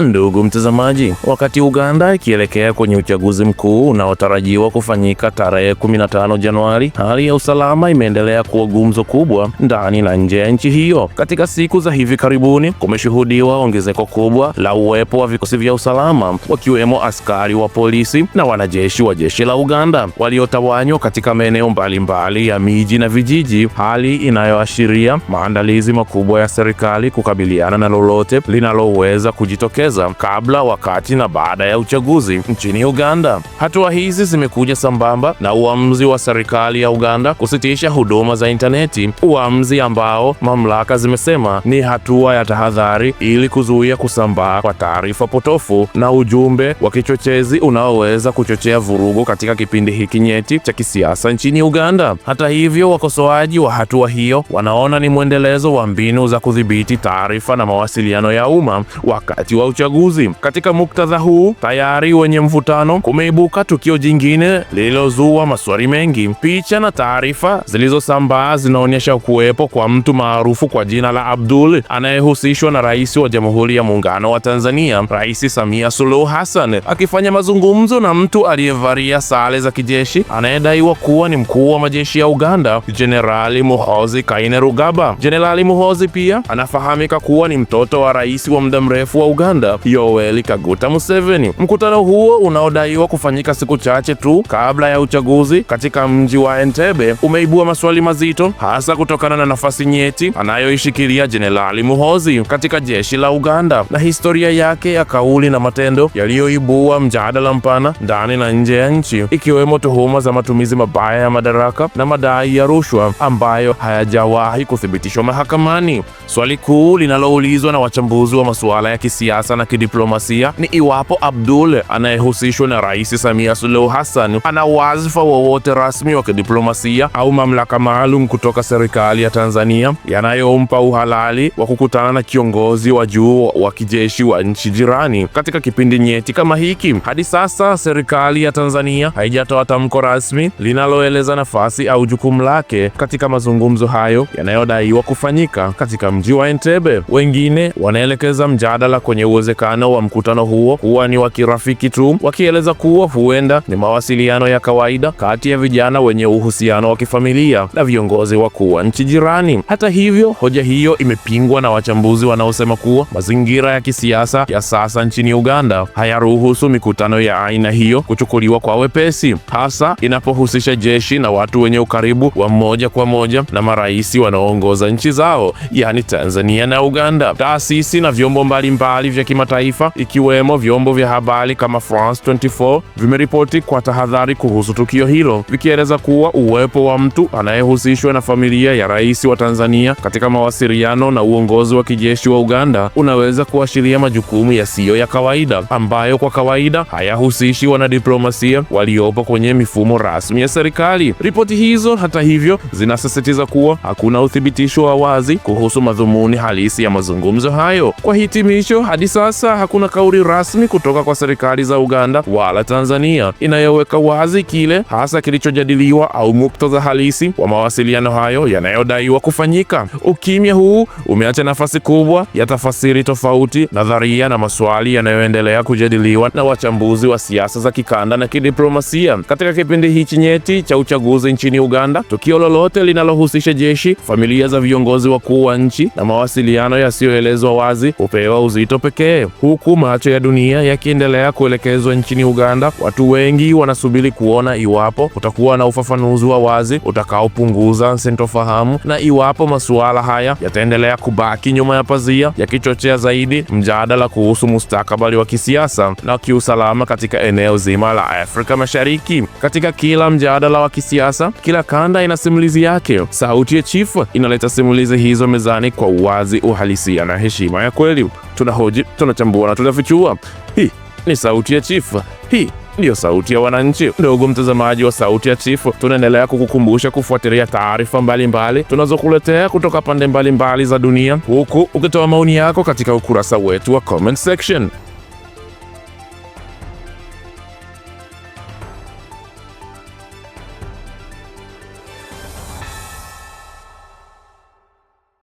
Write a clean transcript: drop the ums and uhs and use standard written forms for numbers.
Ndugu mtazamaji, wakati Uganda ikielekea kwenye uchaguzi mkuu unaotarajiwa kufanyika tarehe 15 Januari, hali ya usalama imeendelea kuwa gumzo kubwa ndani na nje ya nchi hiyo. Katika siku za hivi karibuni kumeshuhudiwa ongezeko kubwa la uwepo wa vikosi vya usalama, wakiwemo askari wa polisi na wanajeshi wa jeshi la Uganda waliotawanywa katika maeneo mbalimbali ya miji na vijiji, hali inayoashiria maandalizi makubwa ya serikali kukabiliana na lolote linaloweza kujitokeza kabla, wakati na baada ya uchaguzi nchini Uganda. Hatua hizi zimekuja sambamba na uamuzi wa serikali ya Uganda kusitisha huduma za intaneti, uamuzi ambao mamlaka zimesema ni hatua ya tahadhari ili kuzuia kusambaa kwa taarifa potofu na ujumbe wa kichochezi unaoweza kuchochea vurugu katika kipindi hiki nyeti cha kisiasa nchini Uganda. Hata hivyo, wakosoaji wa hatua hiyo wanaona ni mwendelezo wa mbinu za kudhibiti taarifa na mawasiliano ya umma wakati wa uchaguzi. Katika muktadha huu tayari wenye mvutano, kumeibuka tukio jingine lililozua maswali mengi. Picha na taarifa zilizosambaa zinaonyesha kuwepo kwa mtu maarufu kwa jina la Abdul anayehusishwa na Rais wa Jamhuri ya Muungano wa Tanzania, Rais Samia Suluhu Hassan, akifanya mazungumzo na mtu aliyevalia sare za kijeshi anayedaiwa kuwa ni mkuu wa majeshi ya Uganda, Jenerali Muhoozi Kainerugaba. Jenerali Muhoozi pia anafahamika kuwa ni mtoto wa rais wa muda mrefu wa Uganda, Yoweri Kaguta Museveni. Mkutano huo unaodaiwa kufanyika siku chache tu kabla ya uchaguzi katika mji wa Entebbe umeibua maswali mazito, hasa kutokana na nafasi nyeti anayoishikilia Jenerali Muhoozi katika jeshi la Uganda na historia yake ya kauli na matendo yaliyoibua mjadala mpana ndani na nje ya nchi, ikiwemo tuhuma za matumizi mabaya ya madaraka na madai ya rushwa ambayo hayajawahi kuthibitishwa mahakamani. Swali kuu linaloulizwa na wachambuzi wa masuala ya kisiasa na kidiplomasia ni iwapo Abdul anayehusishwa na Rais Samia Suluhu Hassan ana wadhifa wowote rasmi wa kidiplomasia au mamlaka maalum kutoka serikali ya Tanzania yanayompa uhalali wa kukutana na kiongozi wa juu wa kijeshi wa nchi jirani katika kipindi nyeti kama hiki. Hadi sasa serikali ya Tanzania haijatoa tamko rasmi linaloeleza nafasi au jukumu lake katika mazungumzo hayo yanayodaiwa kufanyika katika mji wa Entebbe. Wengine wanaelekeza mjadala kwenye uwezekano wa mkutano huo kuwa ni wa kirafiki tu, wakieleza kuwa huenda ni mawasiliano ya kawaida kati ya vijana wenye uhusiano wa kifamilia na viongozi wakuu wa nchi jirani. Hata hivyo, hoja hiyo imepingwa na wachambuzi wanaosema kuwa mazingira ya kisiasa ya sasa nchini Uganda hayaruhusu mikutano ya aina hiyo kuchukuliwa kwa wepesi, hasa inapohusisha jeshi na watu wenye ukaribu wa moja kwa moja na marais wanaoongoza nchi zao, yani Tanzania na Uganda. Taasisi na vyombo mbalimbali vya kimataifa ikiwemo vyombo vya habari kama France 24 vimeripoti kwa tahadhari kuhusu tukio hilo, vikieleza kuwa uwepo wa mtu anayehusishwa na familia ya rais wa Tanzania katika mawasiliano na uongozi wa kijeshi wa Uganda unaweza kuashiria majukumu yasiyo ya kawaida ambayo kwa kawaida hayahusishi wanadiplomasia waliopo kwenye mifumo rasmi ya serikali. Ripoti hizo hata hivyo zinasisitiza kuwa hakuna uthibitisho wa wazi kuhusu madhumuni halisi ya mazungumzo hayo. Kwa hitimisho, hadi sasa hakuna kauli rasmi kutoka kwa serikali za Uganda wala Tanzania inayoweka wazi kile hasa kilichojadiliwa au muktadha halisi wa mawasiliano hayo yanayodaiwa kufanyika. Ukimya huu umeacha nafasi kubwa ya tafasiri tofauti, nadharia na maswali yanayoendelea kujadiliwa na wachambuzi wa siasa za kikanda na kidiplomasia. Katika kipindi hichi nyeti cha uchaguzi nchini Uganda, tukio lolote linalohusisha jeshi, familia za viongozi wakuu wa nchi na mawasiliano yasiyoelezwa wazi hupewa uzito pekee. Huku macho ya dunia yakiendelea kuelekezwa nchini Uganda, watu wengi wanasubiri kuona iwapo kutakuwa na ufafanuzi wa wazi utakaopunguza sintofahamu na iwapo masuala haya yataendelea kubaki nyuma ya pazia, yakichochea zaidi mjadala kuhusu mustakabali wa kisiasa na kiusalama katika eneo zima la Afrika Mashariki. Katika kila mjadala wa kisiasa, kila kanda ina simulizi yake. Sauti ya Chief inaleta simulizi hizo mezani kwa uwazi, uhalisia na heshima ya kweli. Tunahoji, tunachambua na tunafichua. Hii ni Sauti ya Chief. Hii ndiyo sauti ya wananchi. Ndugu mtazamaji wa Sauti ya Chief, tunaendelea kukukumbusha kufuatilia taarifa mbalimbali tunazokuletea kutoka pande mbalimbali za dunia, huku ukitoa maoni yako katika ukurasa wetu wa comment section.